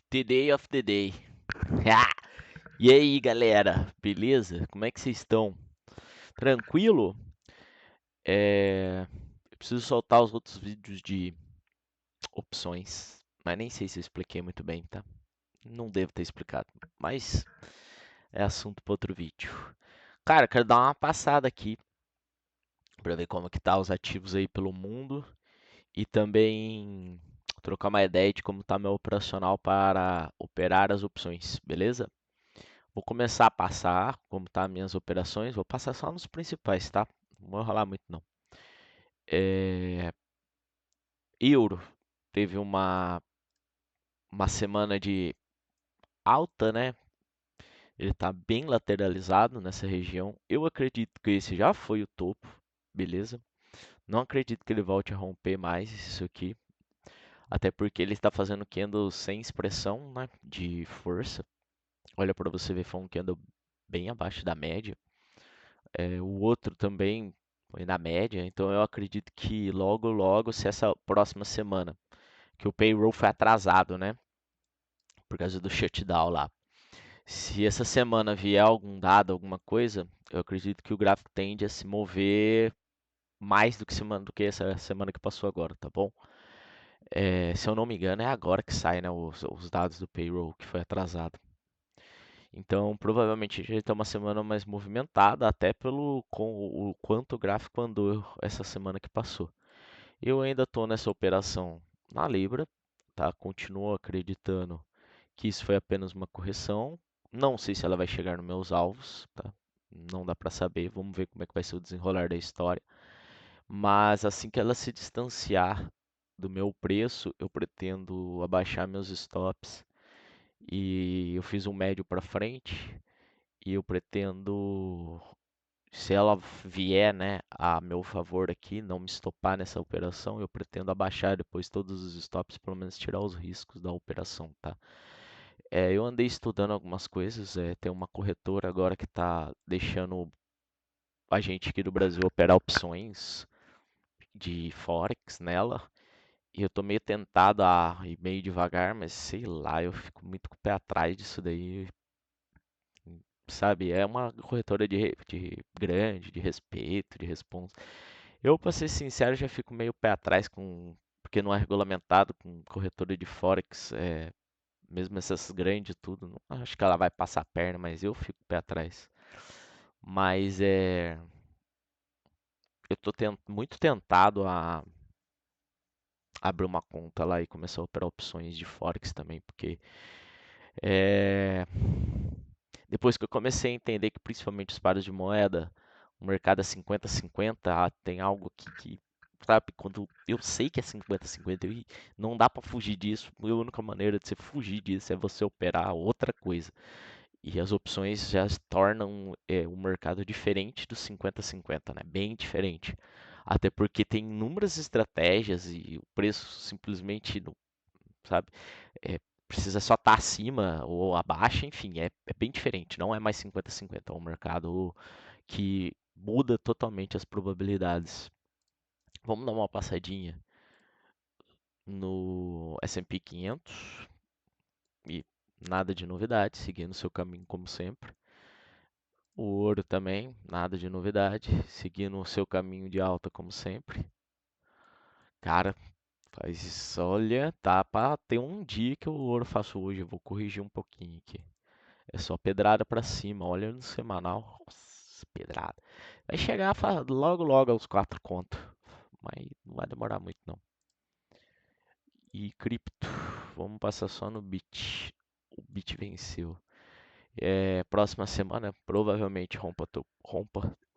The day of the day. Ah! E aí, galera? Beleza? Como é que vocês estão? Tranquilo? Eu preciso soltar os outros vídeos de opções, mas nem sei se eu expliquei muito bem, tá? Não devo ter explicado, mas é assunto para outro vídeo. Cara, quero dar uma passada aqui para ver como que tá os ativos aí pelo mundo e também trocar uma ideia de como tá meu operacional para operar as opções, beleza? Vou começar a passar como tá minhas operações. Vou passar só nos principais, tá? Não vou enrolar muito não. É, Euro teve uma semana de alta, né? Ele está bem lateralizado nessa região. Eu acredito que esse já foi o topo, beleza? Não acredito que ele volte a romper mais isso aqui, até porque ele está fazendo candle sem expressão, né, de força. Olha para você ver, foi um candle bem abaixo da média. O outro também foi na média, então eu acredito que logo, logo, se essa próxima semana, que o payroll foi atrasado, né? Por causa do shutdown lá. Se essa semana vier algum dado, alguma coisa, eu acredito que o gráfico tende a se mover mais do que essa semana que passou agora, tá bom? Se eu não me engano, é agora que sai, né, os dados do payroll que foi atrasado. Então, provavelmente a gente vai ter uma semana mais movimentada, até pelo com o quanto o gráfico andou essa semana que passou. Eu ainda estou nessa operação na Libra, tá? Continuo acreditando que isso foi apenas uma correção. Não sei se ela vai chegar nos meus alvos, tá? Não dá para saber. Vamos ver como é que vai ser o desenrolar da história. Mas assim que ela se distanciar do meu preço, eu pretendo abaixar meus stops e eu fiz um médio para frente e eu pretendo, se ela vier, né, a meu favor aqui, não me estopar nessa operação, eu pretendo abaixar depois todos os stops, pelo menos tirar os riscos da operação, tá? Eu andei estudando algumas coisas, tem uma corretora agora que está deixando a gente aqui do Brasil operar opções de Forex nela, e eu tô meio tentado a ir meio devagar, mas sei lá, eu fico muito com o pé atrás disso daí, sabe? É uma corretora de grande, de respeito, de responsa. Eu, pra ser sincero, já fico meio pé atrás porque não é regulamentado com corretora de Forex, mesmo essas grandes e tudo. Não acho que ela vai passar a perna, mas eu fico pé atrás. Mas eu tô muito tentado a abrir uma conta lá e começar a operar opções de Forex também, porque é, depois que eu comecei a entender que principalmente os pares de moeda, o mercado é 50-50, tem algo que, sabe, quando eu sei que é 50-50, não dá para fugir disso. A única maneira de você fugir disso é você operar outra coisa. E as opções já tornam um mercado diferente do 50-50, né? Bem diferente. Até porque tem inúmeras estratégias e o preço simplesmente, não, sabe? É, precisa só estar acima ou abaixo, enfim, é bem diferente. Não é mais 50-50, é um mercado que muda totalmente as probabilidades. Vamos dar uma passadinha no S&P 500 e nada de novidade, seguindo seu caminho como sempre. O ouro também, nada de novidade, seguindo o seu caminho de alta como sempre. Cara, faz isso, olha, tá pra ter um dia que o ouro faço hoje, eu vou corrigir um pouquinho aqui. É só pedrada pra cima, olha no semanal, nossa, pedrada. Vai chegar logo logo aos 4 contos, mas não vai demorar muito não. E cripto, vamos passar só no Bit. O Bit venceu. Próxima semana provavelmente rompa o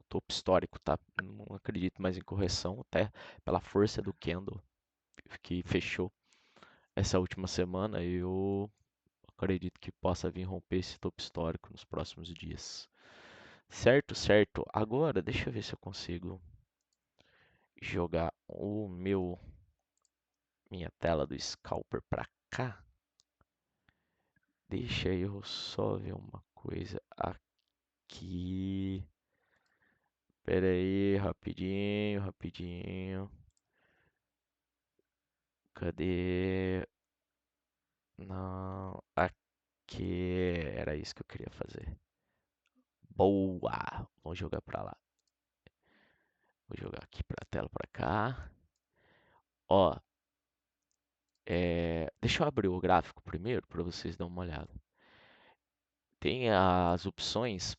topo histórico, tá? Não acredito mais em correção, até pela força do candle que fechou essa última semana. Eu acredito que possa vir romper esse topo histórico nos próximos dias. Certo, certo. Agora, deixa eu ver se eu consigo jogar minha tela do Scalper para cá. Deixa eu só ver uma coisa aqui. Pera aí, rapidinho, rapidinho. Cadê? Não. porque era isso que eu queria fazer. Boa! Vamos jogar pra lá. Vou jogar aqui pra tela pra cá. Ó, deixa eu abrir o gráfico primeiro para vocês darem uma olhada. Tem as opções.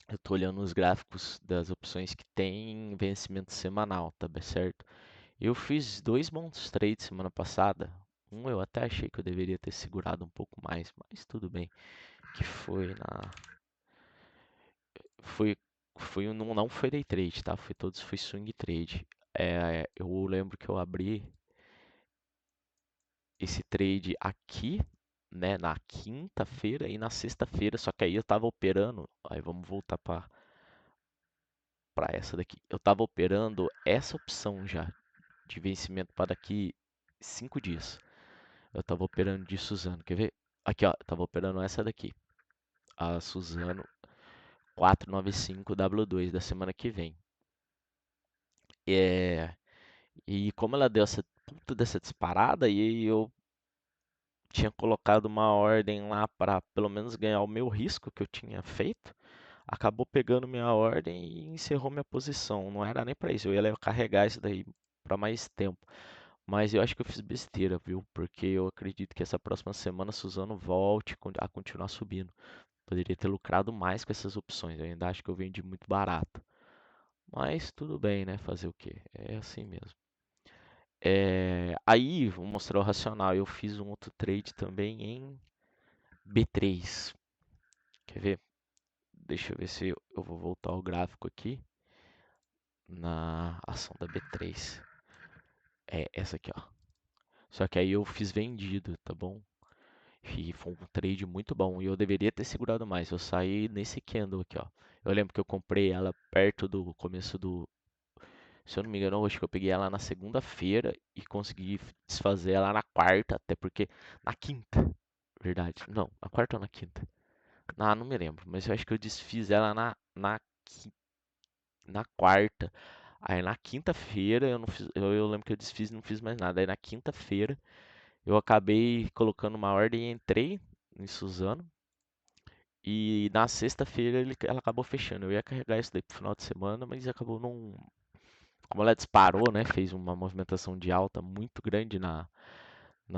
Eu tô olhando os gráficos das opções que tem vencimento semanal, tá bem certo? Eu fiz dois bons trades semana passada. Um eu até achei que eu deveria ter segurado um pouco mais, mas tudo bem. Que foi não foi day trade, tá? Foi swing trade. Eu lembro que eu abri esse trade aqui, né, na quinta-feira e na sexta-feira, só que aí eu tava operando, aí vamos voltar para essa daqui. Eu tava operando essa opção já de vencimento para daqui 5 dias. Eu tava operando de Suzano, quer ver? Aqui, ó, eu tava operando essa daqui, a Suzano 495W2 da semana que vem. É, e como ela deu essa puta dessa disparada, e aí eu tinha colocado uma ordem lá para pelo menos ganhar o meu risco que eu tinha feito, acabou pegando minha ordem e encerrou minha posição. Não era nem para isso, eu ia carregar isso daí para mais tempo. Mas eu acho que eu fiz besteira, viu? Porque eu acredito que essa próxima semana a Suzano volte a continuar subindo. Poderia ter lucrado mais com essas opções. Eu ainda acho que eu vendi muito barato. Mas tudo bem, né? Fazer o quê? É assim mesmo. Aí, vou mostrar o racional. Eu fiz um outro trade também em B3. Quer ver? Deixa eu ver se eu vou voltar ao gráfico aqui na ação da B3. É essa aqui, ó. Só que aí eu fiz vendido, tá bom? E foi um trade muito bom. E eu deveria ter segurado mais. Eu saí nesse candle aqui, ó. Eu lembro que eu comprei ela perto do começo do. Se eu não me engano, eu acho que eu peguei ela na segunda-feira e consegui desfazer ela na quarta, até porque. Na quinta, verdade. Não, na quarta ou na quinta? Ah, não me lembro. Mas eu acho que eu desfiz ela na quarta. Aí na quinta-feira eu não fiz, eu lembro que eu desfiz e não fiz mais nada. Aí na quinta-feira eu acabei colocando uma ordem e entrei em Suzano. E na sexta-feira ela acabou fechando. Eu ia carregar isso daí pro final de semana, mas acabou não. Como ela disparou, né? Fez uma movimentação de alta muito grande na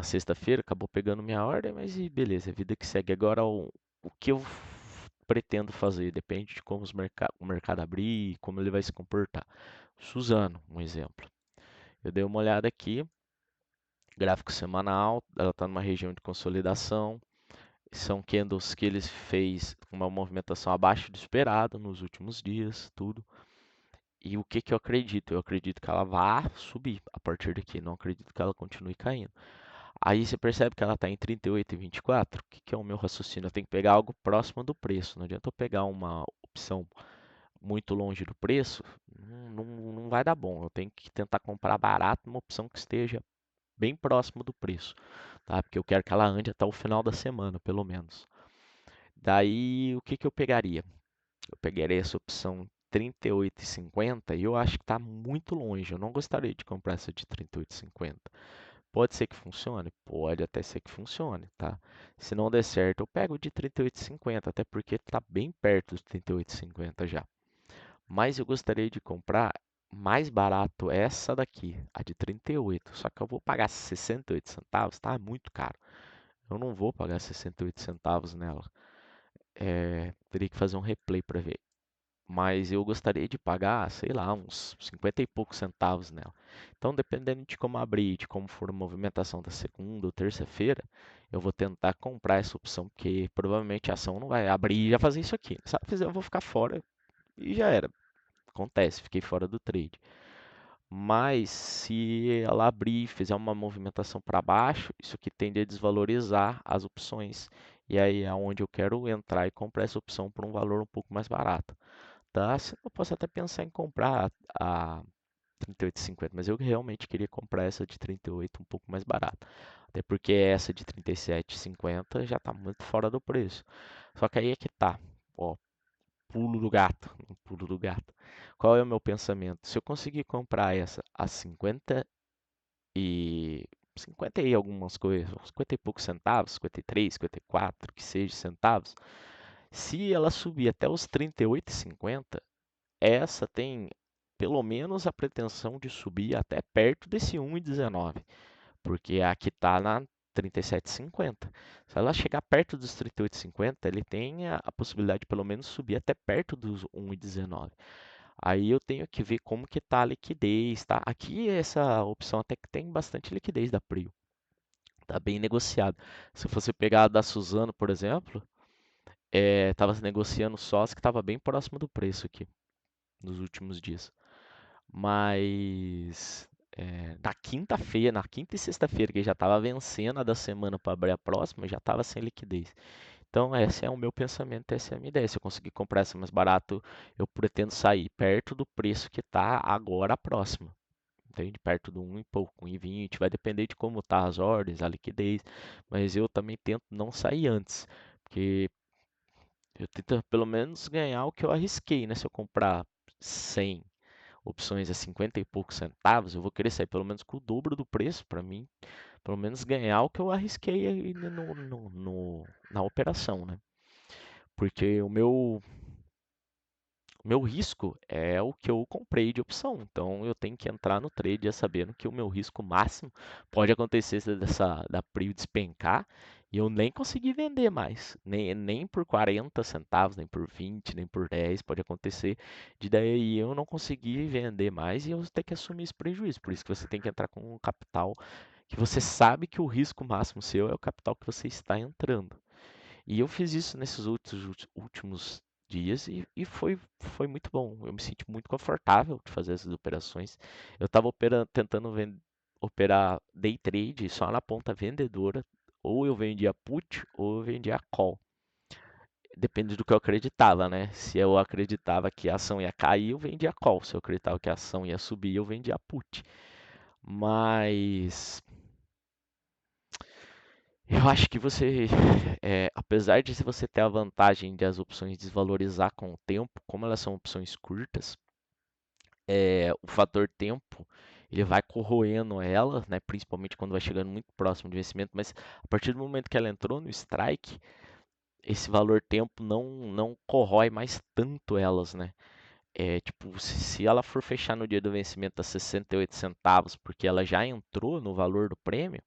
sexta-feira, acabou pegando minha ordem, mas e beleza, vida que segue. Agora o que eu pretendo fazer depende de como o mercado abrir e como ele vai se comportar. Suzano, um exemplo. Eu dei uma olhada aqui, gráfico semanal, ela está numa região de consolidação. São candles que eles fez uma movimentação abaixo do esperado nos últimos dias, tudo. E o que que eu acredito? Eu acredito que ela vá subir a partir daqui, não acredito que ela continue caindo. Aí você percebe que ela está em 38 e 24. O que que é o meu raciocínio? Eu tenho que pegar algo próximo do preço. Não adianta eu pegar uma opção muito longe do preço, não vai dar bom. Eu tenho que tentar comprar barato uma opção que esteja bem próximo do preço, tá? Porque eu quero que ela ande até o final da semana, pelo menos. Daí, o que que eu pegaria? Eu pegaria essa opção 38,50 e eu acho que está muito longe. Eu não gostaria de comprar essa de 38,50. Pode ser que funcione? Pode até ser que funcione, tá? Se não der certo, eu pego de 38,50, até porque está bem perto dos 38,50 já. Mas eu gostaria de comprar mais barato essa daqui, a de 38. Só que eu vou pagar 68 centavos, tá muito caro. Eu não vou pagar 68 centavos nela. Teria que fazer um replay para ver. Mas eu gostaria de pagar, sei lá, uns 50 e poucos centavos nela. Então, dependendo de como abrir, de como for a movimentação da segunda ou terça-feira, eu vou tentar comprar essa opção, porque provavelmente a ação não vai abrir e já fazer isso aqui. Se ela fizer, eu vou ficar fora e já era. Acontece, fiquei fora do trade. Mas se ela abrir e fizer uma movimentação para baixo, isso aqui tende a desvalorizar as opções. E aí é onde eu quero entrar e comprar essa opção por um valor um pouco mais barato. Tá? Eu posso até pensar em comprar a 38,50, mas eu realmente queria comprar essa de 38 um pouco mais barata. Até porque essa de 37,50 já está muito fora do preço. Só que aí é que tá. Ó, pulo do gato, um pulo do gato. Qual é o meu pensamento? Se eu conseguir comprar essa a 50 e 50 e algumas coisas, 50 e poucos centavos, 53, 54, que seja centavos. Se ela subir até os 38,50, essa tem pelo menos a pretensão de subir até perto desse 1,19, porque aqui está na 37,50. Se ela chegar perto dos 38,50, ele tem a possibilidade de pelo menos subir até perto dos 1,19. Aí eu tenho que ver como que tá a liquidez, tá? Aqui essa opção até que tem bastante liquidez da Prio. Tá bem negociado. Se você pegar a da Suzano, por exemplo, tava negociando sós que estava bem próximo do preço aqui nos últimos dias. Mas na quinta e sexta-feira, que já estava vencendo a da semana para abrir a próxima, já estava sem liquidez. Então, esse é o meu pensamento, essa é a minha ideia. Se eu conseguir comprar essa mais barato, eu pretendo sair perto do preço que está agora a próxima. Entende? Perto do 1 e pouco, 1,20. Vai depender de como tá as ordens, a liquidez. Mas eu também tento não sair antes. Porque eu tento pelo menos ganhar o que eu arrisquei, né? Se eu comprar 100 opções a 50 e poucos centavos, eu vou querer sair pelo menos com o dobro do preço para mim, pelo menos ganhar o que eu arrisquei aí na operação, né? Porque o meu risco é o que eu comprei de opção, então eu tenho que entrar no trade já sabendo que o meu risco máximo pode acontecer da Prio despencar e eu nem conseguir vender mais, nem por 40 centavos, nem por 20, nem por 10, pode acontecer de daí eu não conseguir vender mais e eu ter que assumir esse prejuízo. Por isso que você tem que entrar com um capital que você sabe que o risco máximo seu é o capital que você está entrando. E eu fiz isso nesses últimos dias e foi muito bom. Eu me senti muito confortável de fazer essas operações. Eu estava tentando operar day trade só na ponta vendedora. Ou eu vendia put ou eu vendia call. Depende do que eu acreditava, né? Se eu acreditava que a ação ia cair, eu vendia call. Se eu acreditava que a ação ia subir, eu vendia put. Mas eu acho que apesar de você ter a vantagem de as opções desvalorizar com o tempo, como elas são opções curtas, o fator tempo ele vai corroendo ela, né, principalmente quando vai chegando muito próximo de vencimento, mas a partir do momento que ela entrou no strike, esse valor tempo não corrói mais tanto elas, né? Tipo, se ela for fechar no dia do vencimento a 68 centavos, porque ela já entrou no valor do prêmio,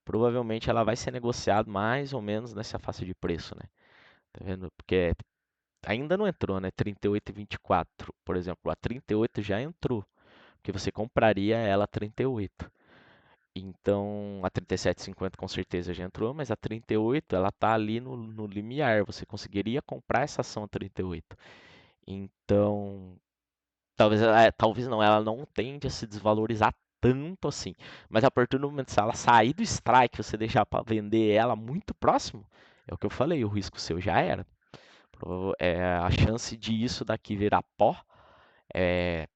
provavelmente ela vai ser negociada mais ou menos nessa faixa de preço, né? Tá vendo? Porque ainda não entrou, né? 38,24, por exemplo. A 38 já entrou, porque você compraria ela a 38. Então, a 37,50 com certeza já entrou, mas a 38 ela tá ali no limiar. Você conseguiria comprar essa ação a 38. Então, talvez não, ela não tende a se desvalorizar tanto assim. Mas a partir do momento que ela sair do strike, você deixar para vender ela muito próximo, é o que eu falei, o risco seu já era. A chance de isso daqui virar pó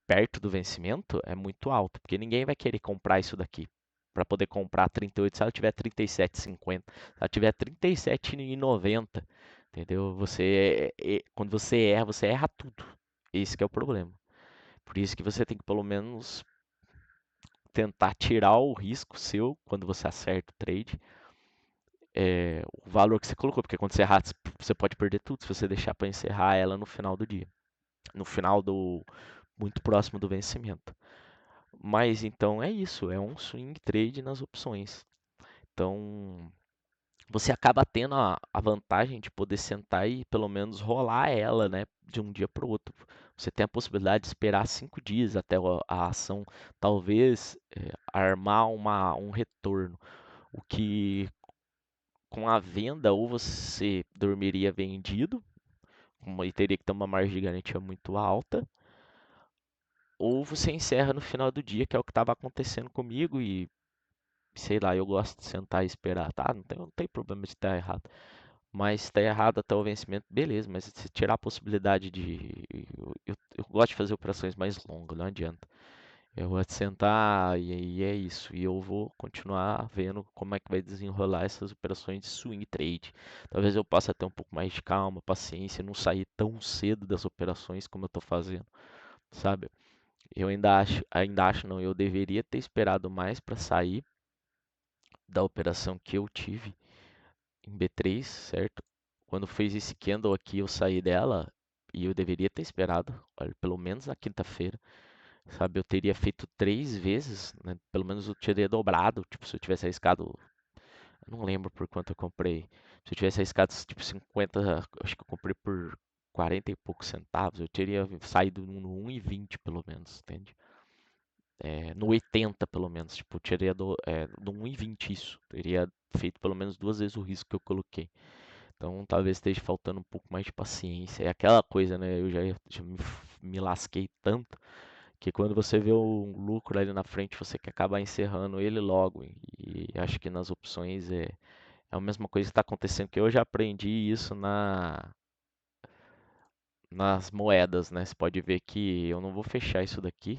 perto do vencimento é muito alta, porque ninguém vai querer comprar isso daqui para poder comprar 38 se ela tiver 37,50, se ela tiver 37,90, entendeu? Quando você erra tudo. Esse que é o problema. Por isso que você tem que pelo menos tentar tirar o risco seu quando você acerta o trade, o valor que você colocou, porque quando você errar, você pode perder tudo se você deixar para encerrar ela no final do dia, no final do muito próximo do vencimento. Mas então é isso, é um swing trade nas opções. Então você acaba tendo a vantagem de poder sentar e pelo menos rolar ela, né, de um dia para o outro. Você tem a possibilidade de esperar 5 dias até a ação talvez armar um retorno. O que com a venda ou você dormiria vendido e teria que ter uma margem de garantia muito alta, ou você encerra no final do dia, que é o que estava acontecendo comigo e sei lá, eu gosto de sentar e esperar, tá? Não tem problema de estar errado. Mas se tá errado até o vencimento, beleza, mas se tirar a possibilidade de. Eu gosto de fazer operações mais longas, não adianta. Eu vou sentar e é isso. E eu vou continuar vendo como é que vai desenrolar essas operações de swing trade. Talvez eu possa ter um pouco mais de calma, paciência, não sair tão cedo das operações como eu estou fazendo, sabe? Eu ainda acho não, eu deveria ter esperado mais para sair da operação que eu tive em B3, certo? Quando fez esse candle aqui, eu saí dela e eu deveria ter esperado, olha, pelo menos na quinta-feira, sabe? Eu teria feito 3 vezes, né? Pelo menos eu teria dobrado, tipo, se eu tivesse arriscado, eu não lembro por quanto eu comprei. Se eu tivesse arriscado, tipo, 50, acho que eu comprei por 40 e poucos centavos, eu teria saído no 1,20 pelo menos, entende? No 80 pelo menos, tipo, eu teria do 1,20 isso, teria feito pelo menos 2 vezes o risco que eu coloquei. Então talvez esteja faltando um pouco mais de paciência. É aquela coisa, né? Eu já me lasquei tanto que quando você vê o lucro ali na frente, você quer acabar encerrando ele logo. E acho que nas opções é a mesma coisa que está acontecendo, que eu já aprendi isso nas moedas, né? Você pode ver que eu não vou fechar isso daqui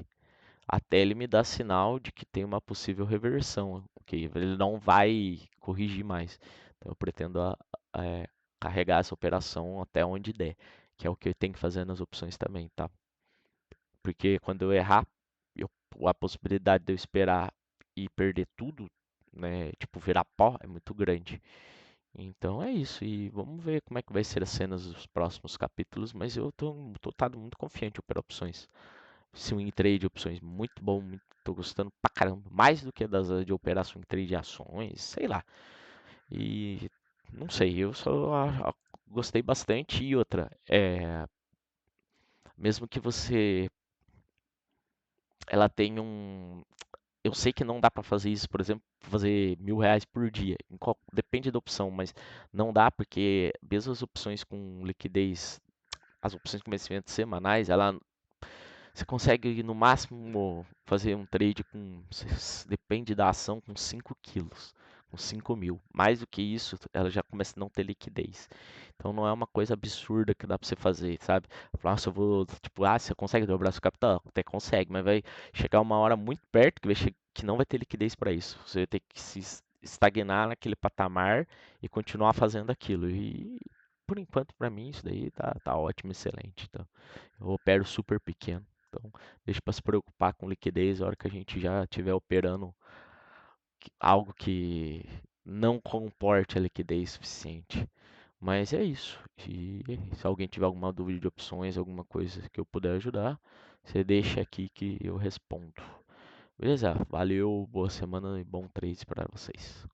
até ele me dar sinal de que tem uma possível reversão, que ele não vai corrigir mais. Então eu pretendo carregar essa operação até onde der, que é o que eu tenho que fazer nas opções também, tá? Porque quando eu errar, eu- a possibilidade de eu esperar e perder tudo, né, tipo virar pó, é muito grande. Então é isso, e vamos ver como é que vai ser as cenas dos próximos capítulos, mas eu tô muito confiante em operar opções. Swing trade opções, muito bom, tô gostando pra caramba, mais do que das de operar swing trade de ações, sei lá. E não sei, eu só gostei bastante. E outra, mesmo que você, ela tenha eu sei que não dá pra fazer isso, por exemplo, fazer R$ 1.000 por dia, depende da opção, mas não dá porque mesmo as opções com liquidez, as opções com vencimentos semanais, ela você consegue no máximo fazer um trade com, depende da ação, com 5 quilos, com 5 mil. Mais do que isso, ela já começa a não ter liquidez. Então não é uma coisa absurda que dá pra você fazer, sabe? Falar, nossa, eu vou, tipo, você consegue dobrar seu capital? Até consegue, mas vai chegar uma hora muito perto que não vai ter liquidez para isso. Você vai ter que se estagnar naquele patamar e continuar fazendo aquilo. E por enquanto, para mim, isso daí tá ótimo, excelente. Então, eu opero super pequeno. Então, deixa para se preocupar com liquidez a hora que a gente já estiver operando algo que não comporte a liquidez suficiente. Mas é isso. E se alguém tiver alguma dúvida de opções, alguma coisa que eu puder ajudar, você deixa aqui que eu respondo. Beleza? Valeu, boa semana e bom trade para vocês.